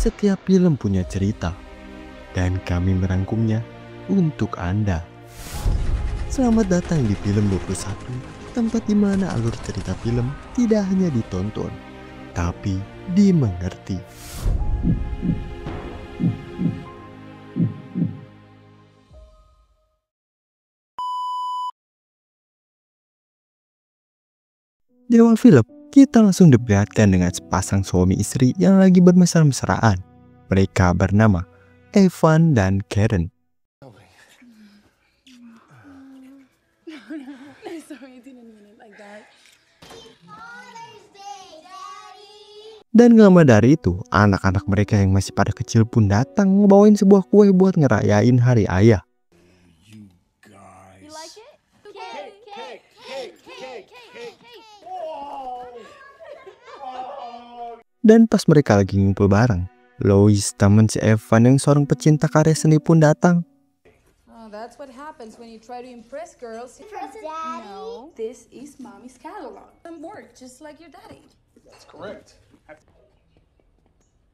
Setiap film punya cerita, dan kami merangkumnya untuk Anda. Selamat datang di Film 21, tempat di mana alur cerita film tidak hanya ditonton, tapi dimengerti. Di awal film, kita langsung diperlihatkan dengan sepasang suami istri yang lagi bermesra-mesraan. Mereka bernama Evan dan Karen. Dan gak lama dari itu, anak-anak mereka yang masih pada kecil pun datang ngebawain sebuah kue buat ngerayain hari ayah. Dan pas mereka lagi ngumpul bareng, Lois, teman si Evan yang seorang pecinta karya seni pun datang. Oh, that's what happens when you try to impress girls. Daddy? No, this is mommy's catalog. And work just like your daddy. That's correct.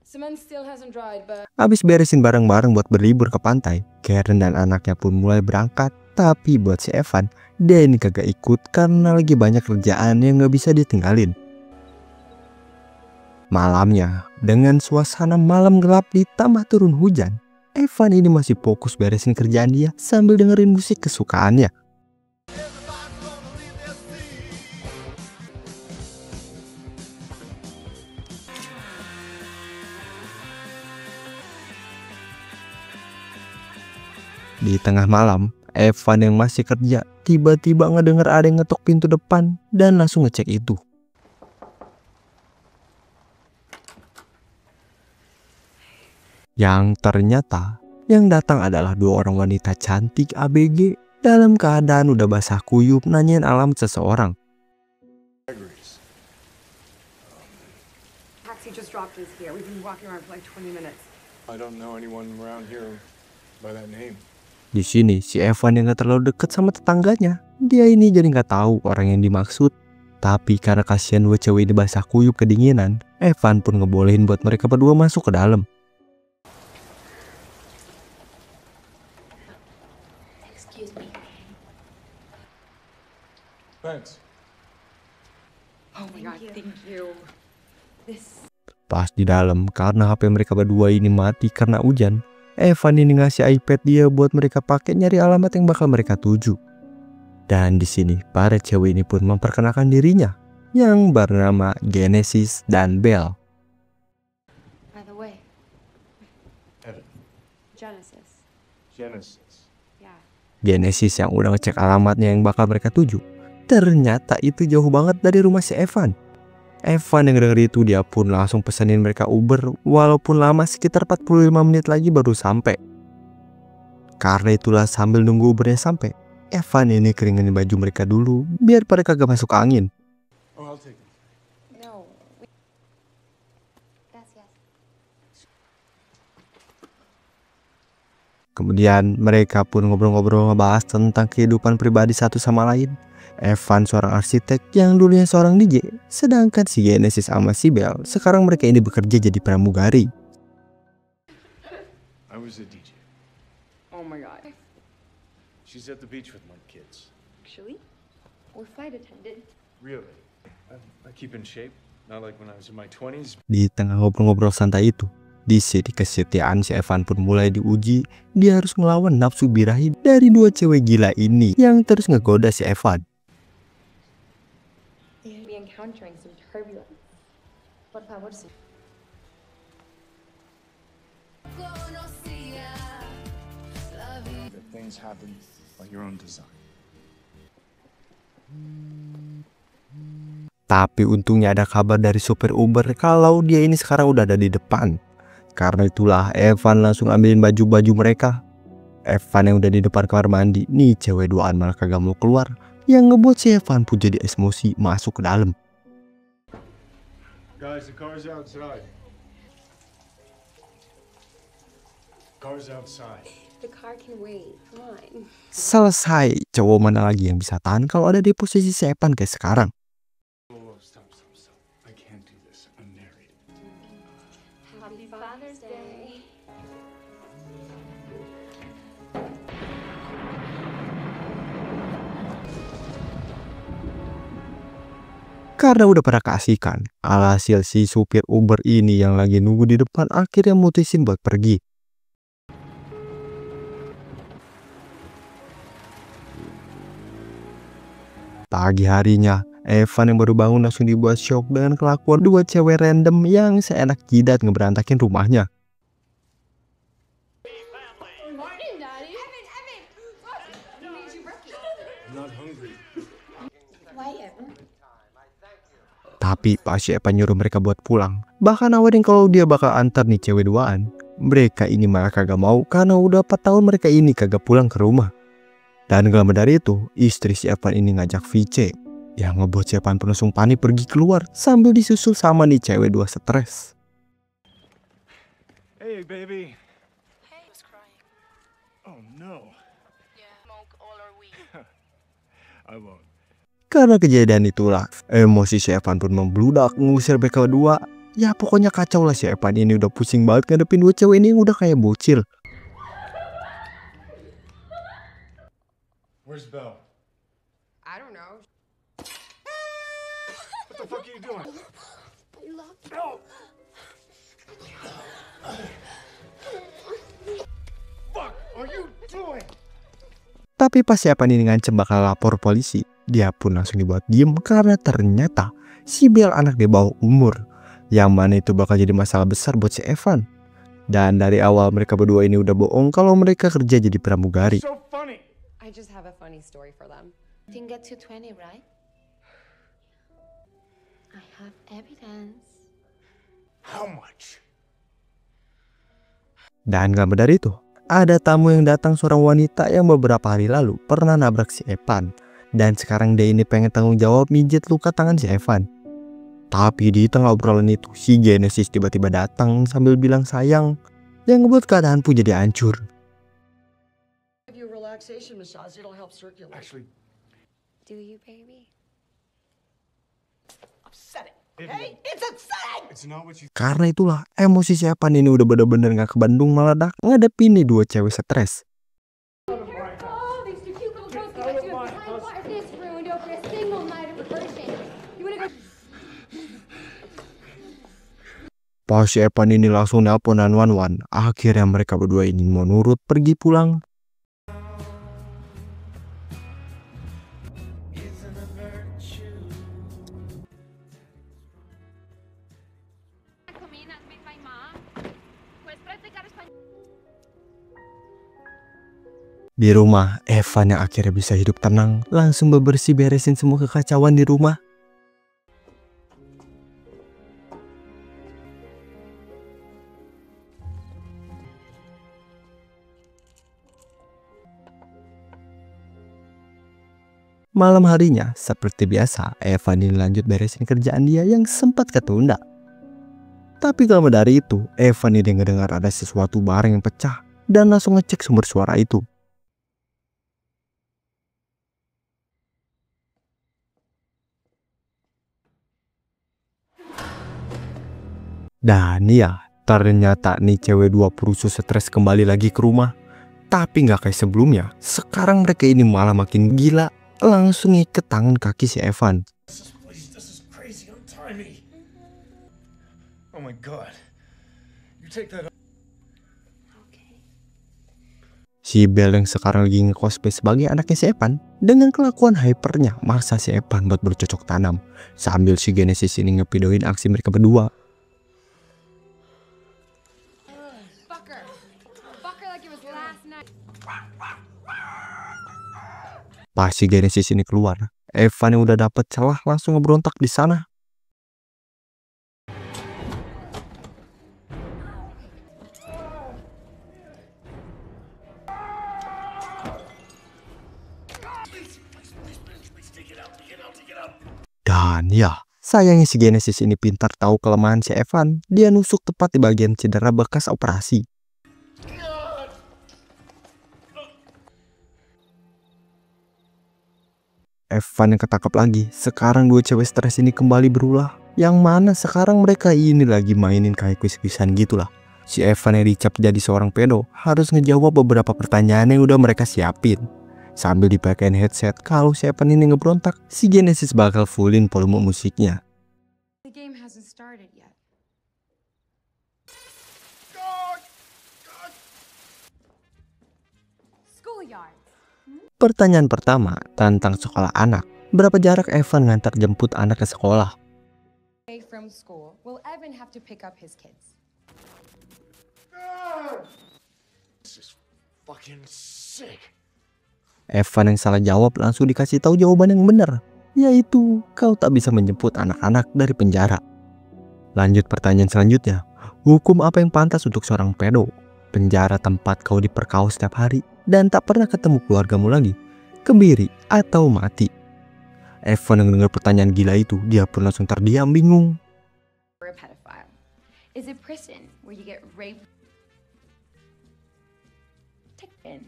Cement still hasn't dried, but Abis beresin barang-barang buat berlibur ke pantai, Karen dan anaknya pun mulai berangkat. Tapi buat si Evan, dia ini kagak ikut karena lagi banyak kerjaan yang gak bisa ditinggalin. Malamnya, dengan suasana malam gelap ditambah turun hujan, Evan ini masih fokus beresin kerjaan dia sambil dengerin musik kesukaannya. Di tengah malam, Evan yang masih kerja tiba-tiba ngedenger ada yang ngetok pintu depan dan langsung ngecek itu. Yang ternyata yang datang adalah dua orang wanita cantik ABG dalam keadaan udah basah kuyup nanyain alamat seseorang. Taxi just dropped us here. We've been walking around for like 20 minutes. I don't know anyone around here by that name. Di sini si Evan yang gak terlalu deket sama tetangganya. Dia ini jadi gak tahu orang yang dimaksud. Tapi karena kasihan dua cewek ini basah kuyup kedinginan, Evan pun ngebolehin buat mereka berdua masuk ke dalam. Excuse me. Thanks. Oh my god, thank you. This. Pas di dalam, karena HP mereka berdua ini mati karena hujan, Evan ini ngasih iPad dia buat mereka pakai nyari alamat yang bakal mereka tuju. Dan di sini, para cewek ini pun memperkenalkan dirinya, yang bernama Genesis dan Belle. By the way, Evan. Genesis. Genesis. Yeah. Genesis yang udah ngecek alamatnya yang bakal mereka tuju. Ternyata itu jauh banget dari rumah si Evan. Evan yang denger itu dia pun langsung pesenin mereka Uber walaupun lama sekitar 45 menit lagi baru sampai. Karena itulah sambil nunggu Ubernya sampai, Evan ini keringin baju mereka dulu biar pada kagak masuk angin. Oh, I'll take it. No. Gracias. Kemudian mereka pun ngobrol-ngobrol ngebahas tentang kehidupan pribadi satu sama lain. Evan seorang arsitek yang dulunya seorang DJ, sedangkan si Genesis sama si Belle sekarang mereka ini bekerja jadi pramugari. I was a DJ. Oh my god. She's at the beach with my kids. Actually, we're flight attendant. Really? I keep in shape. Not like when I was in my 20s. Di tengah ngobrol-ngobrol santai itu, di sini kesetiaan si Evan pun mulai diuji. Dia harus ngelawan nafsu birahi dari dua cewek gila ini yang terus ngegoda si Evan. Be encountering some turbulence. What if I were to see? That things happen by your own design. Tapi untungnya ada kabar dari supir Uber kalau dia ini sekarang udah ada di depan. Karena itulah Evan langsung ambilin baju-baju mereka. Evan yang udah di depan kamar mandi, nih cewek duaan malah kagak mau keluar. Yang ngebuat si Evan pun jadi emosi masuk ke dalam. Guys, the car's outside. Car's outside. The car can wait. Come on. Selesai, cowok mana lagi yang bisa tahan kalau ada di posisi si Evan kayak sekarang. Whoa, stop. I can't do this. I'm married. Happy Father's Day. Karena udah pada keasikan, alhasil si supir Uber ini yang lagi nunggu di depan akhirnya mutusin buat pergi. Pagi harinya, Evan yang baru bangun langsung dibuat shock dengan kelakuan dua cewek random yang seenak jidat ngeberantakin rumahnya. Morning, Daddy. Evan. Who made you breakfast? I'm not hungry. Why, Evan? Tapi pas si Evan nyuruh mereka buat pulang, bahkan nawarin kalau dia bakal antar nih cewek duaan, mereka ini malah kagak mau karena udah 4 tahun mereka ini kagak pulang ke rumah. Dan gak lama dari itu, istri si Evan ini ngajak VC yang ngebuat si Evan penuh panik pergi keluar sambil disusul sama nih cewek dua stres. Hey, baby. Hey, was crying. Oh no. Yeah, smoke all our weed. I won't. Karena kejadian itulah, emosi si Evan pun membludak ngusir mereka berdua. Ya pokoknya kacau lah, si Evan ini udah pusing banget ngadepin dua cewek ini yang udah kayak bocil. Where's Belle? I don't know. What the fuck are you doing? I love you. No! Fuck are you doing? Tapi pas si Evan ini ngancem bakal lapor polisi, dia pun langsung dibuat diem karena ternyata si Belle anak di bawah umur, yang mana itu bakal jadi masalah besar buat si Evan. Dan dari awal mereka berdua ini udah bohong kalau mereka kerja jadi pramugari. So funny. I just have a funny story for them. Didn't get to 20, right? I have evidence. How much? Dan gak lama dari itu, ada tamu yang datang, seorang wanita yang beberapa hari lalu pernah nabrak si Evan. Dan sekarang dia ini pengen tanggung jawab mijet luka tangan si Evan. Tapi di tengah obrolan itu, si Genesis tiba-tiba datang sambil bilang sayang, yang ngebuat keadaan pun jadi hancur. Give you a relaxation massage, it'll help circulate. Actually, Do you, baby? Upsetting. Baby. Hey, it's upsetting! it's not what you. Karena itulah emosi si Evan ini udah bener-bener gak ke Bandung meledak ngadepin nih dua cewek stres. Oh, these two cute little girls got you behind bars. This ruined over a single night of rehearsing. You wanna go? Pas si Evan ini langsung nelpon 911, akhirnya mereka berdua ini mau nurut pergi pulang. Di rumah, Evan yang akhirnya bisa hidup tenang langsung bebersih beresin semua kekacauan di rumah. Malam harinya, seperti biasa, Evan ini lanjut beresin kerjaan dia yang sempat ketunda. Tapi gak lama dari itu, Evan ini ngedengar ada sesuatu barang yang pecah dan langsung ngecek sumber suara itu. Dan ya, ternyata nih cewek dua perusuh stres kembali lagi ke rumah. Tapi gak kayak sebelumnya, sekarang mereka ini malah makin gila, langsung ngiket tangan kaki si Evan. Please, this is crazy. Untie me. Oh my god. You take that. Okay. Si Belle yang sekarang lagi nge-cosplay sebagai anaknya si Evan, dengan kelakuan hypernya maksa si Evan buat bercocok tanam, sambil si Genesis ini ngevideoin aksi mereka berdua. Fucker. Fucker like it was last night. Pas si Genesis ini keluar, Evan yang udah dapet celah langsung ngeberontak di sana. Dan ya, sayangnya si Genesis ini pintar tahu kelemahan si Evan. Dia nusuk tepat di bagian cedera bekas operasi. Evan yang ketangkap lagi. Sekarang dua cewek stres ini kembali berulah, Yang mana sekarang mereka ini lagi mainin kayak kuis-kuisan gitulah. Si Evan yang dicap jadi seorang pedo harus ngejawab beberapa pertanyaan yang udah mereka siapin. Sambil dipakein headset, kalau si Evan ini ngebrontak, si Genesis bakal fullin volume musiknya. The game hasn't started yet. Schoolyard. Pertanyaan pertama tentang sekolah anak. Berapa jarak Evan ngantar jemput anak ke sekolah? Away from school, will Evan have to pick up his kids? This is fucking sick. Evan yang salah jawab langsung dikasih tahu jawaban yang benar, yaitu kau tak bisa menjemput anak-anak dari penjara. Lanjut pertanyaan selanjutnya. Hukum apa yang pantas untuk seorang pedo? Penjara tempat kau diperkaos setiap hari dan tak pernah ketemu keluargamu lagi, kebiri atau mati? Evan yang dengar pertanyaan gila itu, dia pun langsung terdiam bingung. For a pedophile, is it prison where you get raped, taken,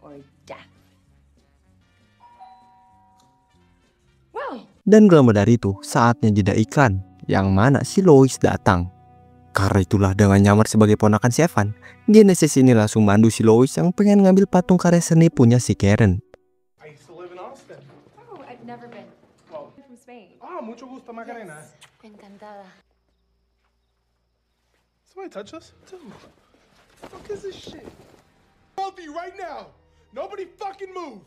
or death? Well, Dan gak lama dari itu, saatnya jeda iklan, yang mana si Lois datang. Karena itulah dengan nyamar sebagai ponakan si Evan, Genesis ini langsung mandu si Lois yang pengen ngambil patung karya seni punya si Karen. I used to live in Austin. oh, I've never been. Oh. I'm from Spain. Ah, mucho gusto, Macarena. Encantada. Somebody touch us? Dude, what the fuck is this shit? Both of you right now. Nobody fucking move.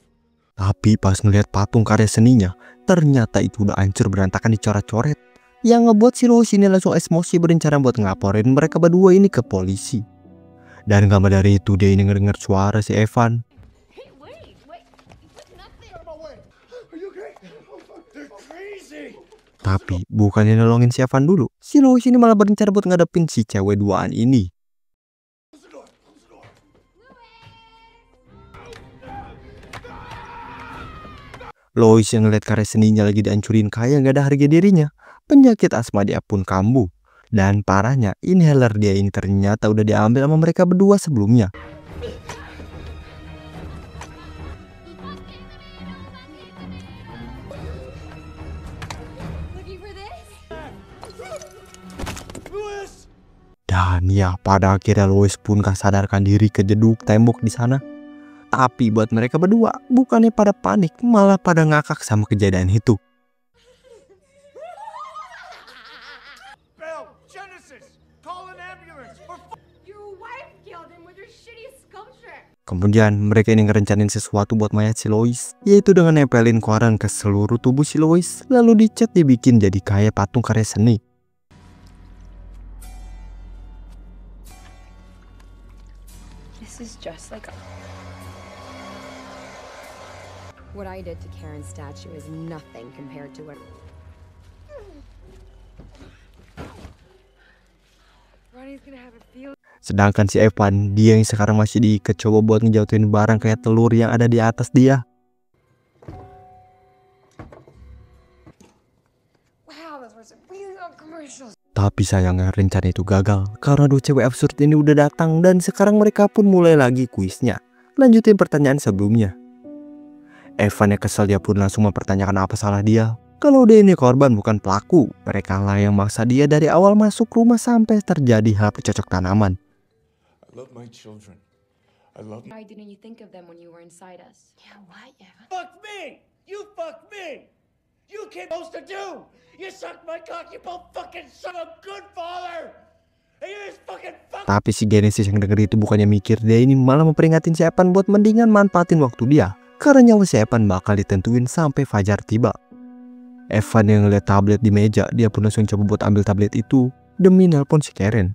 Tapi pas ngeliat patung karya seninya, ternyata itu udah hancur berantakan dicoret-coret. Yang ngebuat si Lois ini langsung emosi berencana buat ngelaporin mereka berdua ini ke polisi. Dan gak lama dari itu dia ini ngedenger suara si Evan. Hey, wait, it's nothing. Out of my way. Are you okay? Oh, fuck. They're crazy. Tapi bukannya nolongin si Evan dulu, si Lois ini malah berencana buat ngadepin si cewek duaan ini. Close the door. Close the door. Lois yang ngeliat karya seninya lagi dihancurin kayak gak ada harga dirinya. Penyakit asma dia pun kambuh. Dan parahnya, inhaler dia ini ternyata udah diambil sama mereka berdua sebelumnya. Looking for this? Louis! Dan ya, pada akhirnya Lois pun gak sadarkan diri kejeduk tembok di sana. Tapi buat mereka berdua, bukannya pada panik, malah pada ngakak sama kejadian itu. Belle, Genesis, call an ambulance. Your wife killed him with her shitty sculpture. Kemudian mereka ini ngerencanain sesuatu buat mayat si Lois, yaitu dengan nempelin koran ke seluruh tubuh si Lois, lalu dicat dibikin jadi kayak patung karya seni. This is just like what I did to Karen's statue is nothing compared to what Ronnie's gonna have a field. Sedangkan si Evan, dia yang sekarang masih diikat coba buat ngejatuhin barang kayak telur yang ada di atas dia. Wow, those were some really long commercials. Tapi sayangnya rencana itu gagal karena dua cewek absurd ini udah datang dan sekarang mereka pun mulai lagi kuisnya. Lanjutin pertanyaan sebelumnya. Evan yang kesel, dia pun langsung mempertanyakan apa salah dia. Kalau dia ini korban bukan pelaku, mereka lah yang maksa dia dari awal masuk rumah sampai terjadi hal bercocok tanaman. I love my children. I love Why didn't you think of them when you were inside us? Yeah, why, Evan? Fuck me! You fuck me! You came supposed to do! You sucked my cock, you both fucking son of a good father! And you just fucking fuck. Tapi si Genesis yang denger itu bukannya mikir, dia ini malah memperingatin si Evan buat mendingan manfaatin waktu dia. Karena nyawa si Evan bakal ditentuin sampai fajar tiba. Evan yang ngeliat tablet di meja, dia pun langsung coba buat ambil tablet itu demi nelpon si Karen.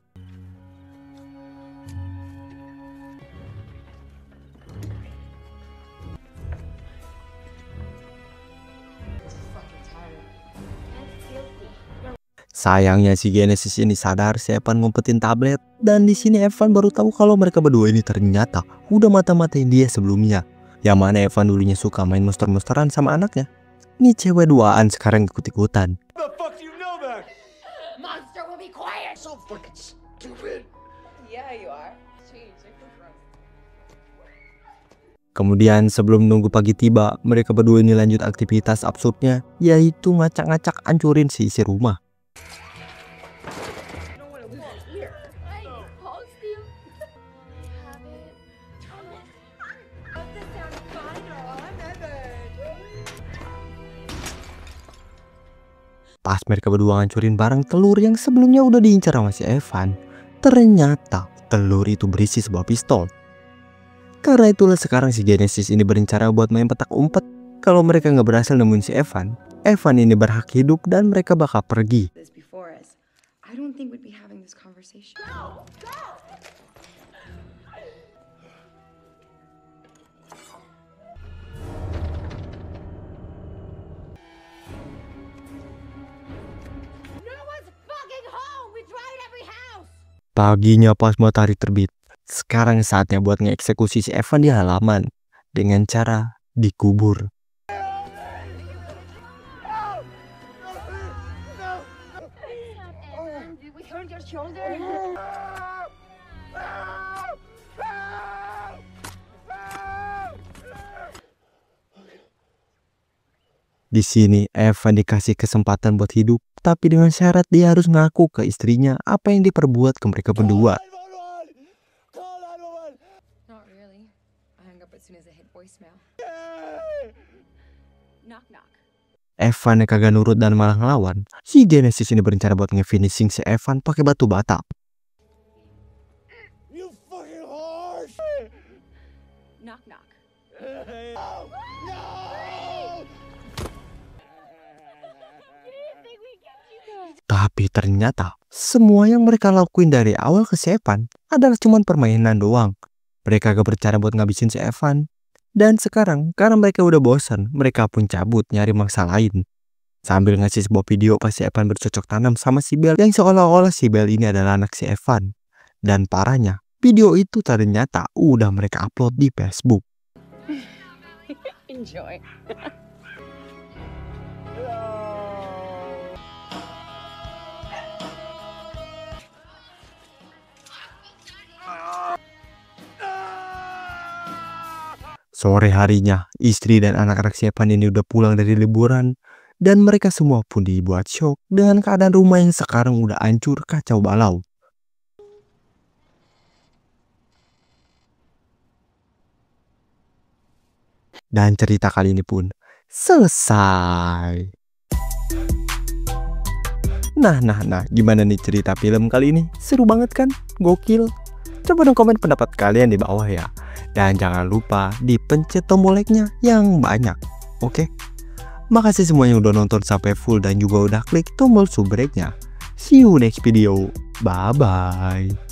Sayangnya si Genesis ini sadar si Evan ngumpetin tablet, dan di sini Evan baru tahu kalau mereka berdua ini ternyata udah mata-matain dia sebelumnya. Yang mana Evan dulunya suka main monster-monsteran sama anaknya. Nih cewek duaan sekarang ikut-ikutan. the fuck do you know that? Monster will be quiet! So fucking stupid. Yeah, you are. Change, like Kemudian sebelum nunggu pagi tiba, mereka berdua ini lanjut aktivitas absurdnya, yaitu ngacak-ngacak hancurin seisi rumah. Pas mereka berdua ngancurin barang telur yang sebelumnya udah diincar sama si Evan, ternyata telur itu berisi sebuah pistol. Karena itulah sekarang si Genesis ini berencana buat main petak umpet. Kalau mereka nggak berhasil nemuin si Evan, Evan ini berhak hidup dan mereka bakal pergi. I don't think we'd be having this conversation. No one's fucking home! We tried every house! Paginya pas matahari terbit, sekarang saatnya buat ngeeksekusi si Evan di halaman dengan cara dikubur. Did we hurt your shoulder? Di sini Evan dikasih kesempatan buat hidup, tapi dengan syarat dia harus ngaku ke istrinya apa yang diperbuat ke mereka berdua. Not really. I hung up as soon as I hit voicemail. Knock knock. Evan yang kagak nurut dan malah ngelawan. Si Genesis ini berencana buat nge-finishing si Evan pakai batu bata. You fucking horse! Knock knock. Tapi ternyata semua yang mereka lakuin dari awal ke si Evan adalah cuma permainan doang. Mereka gak bercara buat ngabisin si Evan. Dan sekarang karena mereka udah bosan, mereka pun cabut nyari mangsa lain. Sambil ngasih sebuah video pas si Evan bercocok tanam sama si Belle, yang seolah-olah si Belle ini adalah anak si Evan. Dan parahnya, video itu ternyata udah mereka upload di Facebook. Enjoy. Sore harinya, istri dan anak-anak si Evan ini udah pulang dari liburan. Dan mereka semua pun dibuat shock dengan keadaan rumah yang sekarang udah hancur kacau balau. Dan cerita kali ini pun selesai. Nah, gimana nih cerita film kali ini? Seru banget kan? Gokil? Coba dong komen pendapat kalian di bawah ya. Dan jangan lupa dipencet tombol like-nya yang banyak. Oke? Makasih semua yang udah nonton sampai full dan juga udah klik tombol subrek-nya. See you next video. Bye-bye.